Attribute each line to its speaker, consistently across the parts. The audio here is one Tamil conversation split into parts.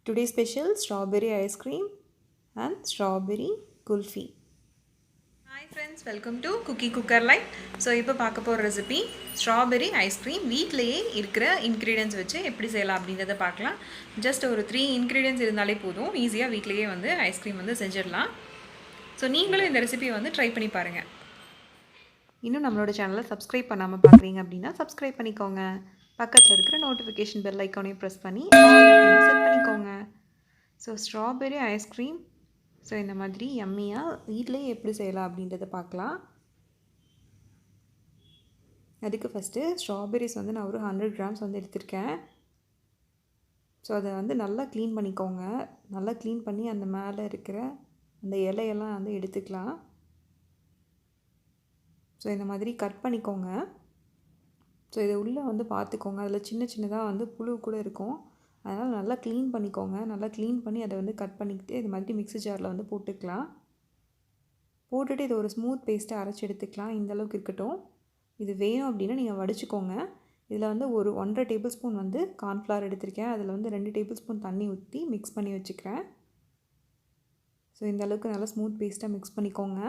Speaker 1: Today's special strawberry ice cream and strawberry kulfi. Hi friends, welcome to Cookie Cooker Light. So இப்போ பார்க்க போகிற ரெசிபி ஸ்ட்ராபெரி ஐஸ்கிரீம் வீட்டிலேயே இருக்கிற இன்க்ரீடியன்ஸ் வச்சு எப்படி செய்யலாம் அப்படின்றத பார்க்கலாம். ஜஸ்ட் ஒரு 3 இன்க்ரீடியன்ஸ் இருந்தாலே போதும், ஈஸியாக வீட்டிலேயே வந்து ஐஸ்கிரீம் வந்து செஞ்சிடலாம். ஸோ நீங்களும் இந்த ரெசிபியை வந்து ட்ரை பண்ணி பாருங்கள். இன்னும் நம்மளோட சேனலை சப்ஸ்கிரைப் பண்ணாமல் பார்க்குறீங்க அப்படின்னா சப்ஸ்கிரைப் பண்ணிக்கோங்க. பக்கத்தில் இருக்கிற நோட்டிஃபிகேஷன் பெல் ஐக்கானையும் ப்ரெஸ் பண்ணி செட் பண்ணிக்கோங்க. ஸோ ஸ்ட்ராபெரி ஐஸ்கிரீம் ஸோ இந்த மாதிரி யம்மியாக வீட்டிலேயே எப்படி செய்யலாம் அப்படின்றத பார்க்கலாம். அதுக்கு ஃபஸ்ட்டு ஸ்ட்ராபெரிஸ் வந்து நான் ஒரு 100 கிராம்ஸ் வந்து எடுத்திருக்கேன். ஸோ அதை வந்து நல்லா க்ளீன் பண்ணிக்கோங்க. நல்லா க்ளீன் பண்ணி அந்த மேலே இருக்கிற அந்த இலையெல்லாம் வந்து எடுத்துக்கலாம். ஸோ இந்த மாதிரி கட் பண்ணிக்கோங்க. ஸோ இதை உள்ளே வந்து பார்த்துக்கோங்க, அதில் சின்ன சின்னதாக வந்து புழு கூட இருக்கும். அதனால் நல்லா க்ளீன் பண்ணிக்கோங்க. நல்லா க்ளீன் பண்ணி அதை வந்து கட் பண்ணிக்கிட்டு இது மாதிரி மிக்ஸி ஜாரில் வந்து போட்டுக்கலாம். போட்டுட்டு இதை ஒரு ஸ்மூத் பேஸ்ட்டாக அரைச்சி எடுத்துக்கலாம். இந்தளவுக்கு இருக்கட்டும். இது வேணும் அப்படின்னா நீங்கள் வடிச்சுக்கோங்க. இதில் வந்து ஒரு 1.5 டேபிள் ஸ்பூன் வந்து கார்ன்ஃப்ளவர் எடுத்திருக்கேன். அதில் வந்து 2 டேபிள் ஸ்பூன் தண்ணி ஊற்றி மிக்ஸ் பண்ணி வச்சுக்கிறேன். ஸோ இந்தளவுக்கு நல்லா ஸ்மூத் பேஸ்ட்டாக மிக்ஸ் பண்ணிக்கோங்க.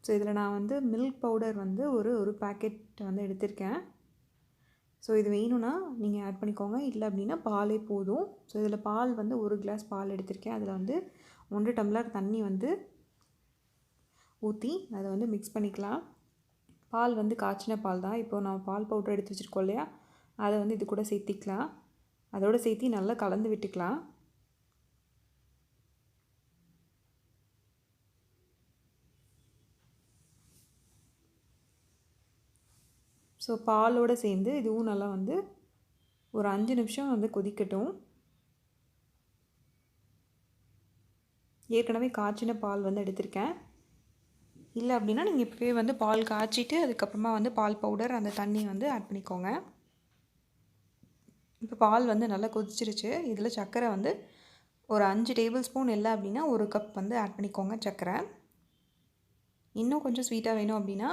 Speaker 1: ஸோ இதில் நான் வந்து மில்க் பவுடர் வந்து ஒரு பேக்கெட் வந்து எடுத்திருக்கேன். ஸோ இது வேணும்னா நீங்கள் ஆட் பண்ணிக்கோங்க, இல்லை அப்படின்னா பாலே போதும். ஸோ இதில் பால் வந்து 1 கிளாஸ் பால் எடுத்திருக்கேன். அதில் வந்து 1 டம்ளர் தண்ணி வந்து ஊற்றி அதை வந்து மிக்ஸ் பண்ணிக்கலாம். பால் வந்து காய்ச்சின பால் தான். இப்போது நான் பால் பவுடர் எடுத்து வச்சுருக்கோம் இல்லையா, அதை வந்து இது கூட சேர்த்திக்கலாம். அதோடு சேர்த்து நல்லா கலந்து விட்டுக்கலாம். ஸோ பாலோடு சேர்ந்து இதுவும் நல்லா வந்து ஒரு 5 நிமிஷம் வந்து கொதிக்கட்டும். ஏற்கனவே காய்ச்சின பால் வந்து எடுத்திருக்கேன். இல்லை அப்படின்னா நீங்கள் இப்போவே வந்து பால் காய்ச்சிட்டு அதுக்கப்புறமா வந்து பால் பவுடர் அந்த தண்ணி வந்து ஆட் பண்ணிக்கோங்க. இப்போ பால் வந்து நல்லா கொதிச்சிருச்சு. இதில் சர்க்கரை வந்து ஒரு 5 டேபிள் ஸ்பூன் இல்லை அப்படின்னா 1 கப் வந்து ஆட் பண்ணிக்கோங்க சர்க்கரை. இன்னும் கொஞ்சம் ஸ்வீட்டாக வேணும் அப்படின்னா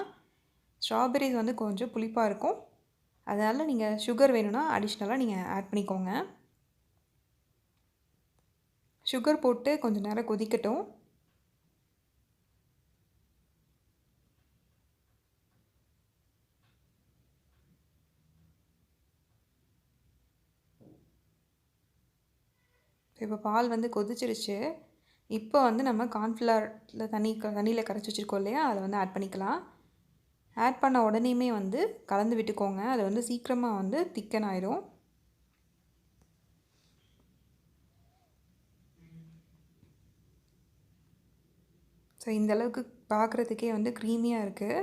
Speaker 1: ஸ்ட்ராபெரிஸ் வந்து கொஞ்சம் புளிப்பாக இருக்கும். அதனால் நீங்கள் சுகர் வேணும்னா அடிஷ்னலாக நீங்கள் ஆட் பண்ணிக்கோங்க. சுகர் போட்டு கொஞ்சம் நேரம் கொதிக்கட்டும். இப்போ பால் வந்து கொதிச்சிருச்சு. இப்போ வந்து நம்ம கார்ன்ஃப்ளவரில் தண்ணியில் கரைச்சி வச்சுருக்கோம் இல்லையா, அதை வந்து ஆட் பண்ணிக்கலாம். ஆட் பண்ண உடனேயுமே வந்து கலந்து விட்டுக்கோங்க. அது வந்து சீக்கிரமாக வந்து திக்கன் ஆயிடும். ஸோ இந்தளவுக்கு பார்க்குறதுக்கே வந்து க்ரீமியாக இருக்குது.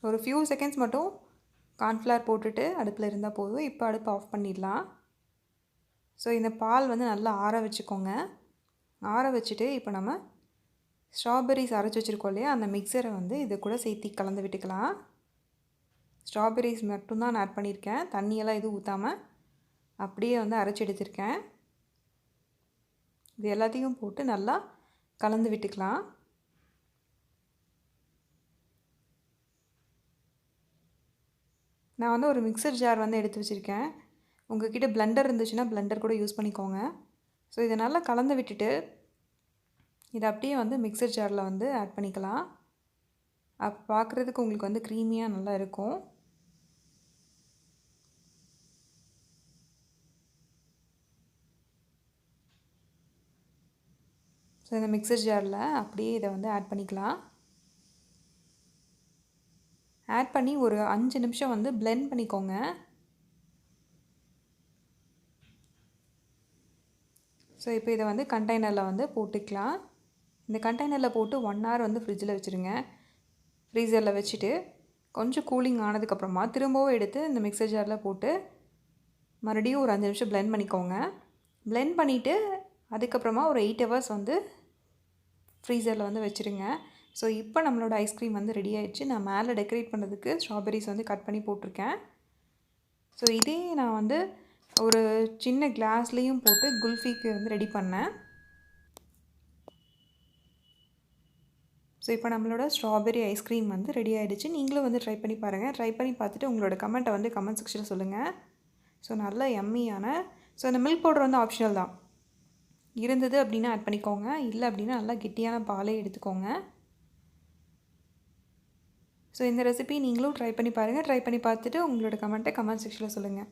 Speaker 1: ஒரு ஃபியூ செகண்ட்ஸ் மட்டும் கார்ன்ஃப்ளவர் போட்டுட்டு அடுப்பில் இருந்தால் போதும். இப்போ அடுப்பு ஆஃப் பண்ணிடலாம். ஸோ இந்த பால் வந்து நல்லா ஆற வச்சுக்கோங்க. ஆற வச்சுட்டு இப்போ நம்ம ஸ்ட்ராபெரிஸ் அரைச்சி வச்சுருக்கோம் இல்லையா, அந்த மிக்சரை வந்து இது கூட சேர்த்து கலந்து விட்டுக்கலாம். ஸ்ட்ராபெரிஸ் மட்டும்தான் நான் ஆட் பண்ணியிருக்கேன். தண்ணியெல்லாம் எதுவும் ஊற்றாமல் அப்படியே வந்து அரைச்சி எடுத்திருக்கேன். இது எல்லாத்தையும் போட்டு நல்லா கலந்து விட்டுக்கலாம். நான் வந்து ஒரு மிக்சர் ஜார் வந்து எடுத்து வச்சுருக்கேன். உங்கள்கிட்ட பிளெண்டர் இருந்துச்சுன்னா பிளெண்டர் கூட யூஸ் பண்ணிக்கோங்க. ஸோ இதை நல்லா கலந்து விட்டுட்டு இதை அப்படியே வந்து மிக்சர் ஜாரில் வந்து ஆட் பண்ணிக்கலாம். அப்போ பார்க்குறதுக்கு உங்களுக்கு வந்து க்ரீமியாக நல்லா இருக்கும். ஸோ இந்த மிக்சர் ஜாரில் அப்படியே இதை வந்து ஆட் பண்ணிக்கலாம். ஆட் பண்ணி ஒரு 5 நிமிஷம் வந்து பிளெண்ட் பண்ணிக்கோங்க. ஸோ இப்போ இதை வந்து கண்டெய்னரில் வந்து போட்டுக்கலாம். இந்த கண்டெய்னரில் போட்டு 1 hour வந்து ஃப்ரிட்ஜில் வச்சுருங்க. ஃப்ரீசரில் வச்சுட்டு கொஞ்சம் கூலிங் ஆனதுக்கப்புறமா திரும்பவும் எடுத்து இந்த மிக்சர் ஜாரில் போட்டு மறுபடியும் ஒரு 5 நிமிஷம் பிளெண்ட் பண்ணிக்கோங்க. பிளெண்ட் பண்ணிவிட்டு அதுக்கப்புறமா ஒரு 8 hours வந்து ஃப்ரீசரில் வந்து வச்சுருங்க. ஸோ இப்போ நம்மளோட ஐஸ்கிரீம் வந்து ரெடி ஆகிடுச்சு. நான் மேலே டெக்கரேட் பண்ணுறதுக்கு ஸ்ட்ராபெரிஸ் வந்து கட் பண்ணி போட்டிருக்கேன். ஸோ இதே நான் வந்து ஒரு சின்ன கிளாஸ்லேயும் போட்டு குல்ஃபிக்கு வந்து ரெடி பண்ணேன். ஸோ இப்போ நம்மளோட ஸ்ட்ராபெரி ஐஸ்கிரீம் வந்து ரெடி ஆகிடுச்சு. நீங்களும் வந்து ட்ரை பண்ணி பாருங்கள். ட்ரை பண்ணி பார்த்துட்டு உங்களோட கமெண்ட்டை வந்து கமெண்ட் செக்ஷனில் சொல்லுங்கள். ஸோ நல்ல யம்மியான இந்த மில்க் பவுடர் வந்து ஆப்ஷனல் தான். இருந்தது அப்படின்னா ஆட் பண்ணிக்கோங்க. இல்லை அப்படின்னா நல்லா கெட்டியான பாலே எடுத்துக்கோங்க. ஸோ இந்த ரெசிபி நீங்களும் ட்ரை பண்ணி பாருங்கள். ட்ரை பண்ணி பார்த்துட்டு உங்களோட கமெண்ட்டை கமெண்ட் செக்ஷனில் சொல்லுங்கள்.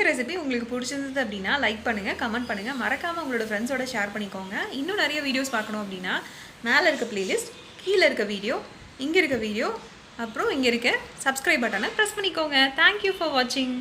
Speaker 1: ரெசிபி உங்களுக்கு பிடிச்சிருந்தது அப்படின்னா லைக் பண்ணுங்கள், கமெண்ட் பண்ணுங்கள், மறக்காமல் உங்களோட ஃப்ரெண்ட்ஸோட ஷேர் பண்ணிக்கோங்க. இன்னும் நிறைய வீடியோஸ் பார்க்கணும் அப்படின்னா மேலே இருக்க பிளேலிஸ்ட், கீழே இருக்க வீடியோ, இங்கே இருக்க வீடியோ, அப்புறம் இங்கே இருக்க சப்ஸ்கிரைப் பட்டனை ப்ரெஸ் பண்ணிக்கோங்க. தேங்க்யூ ஃபார் வாட்சிங்.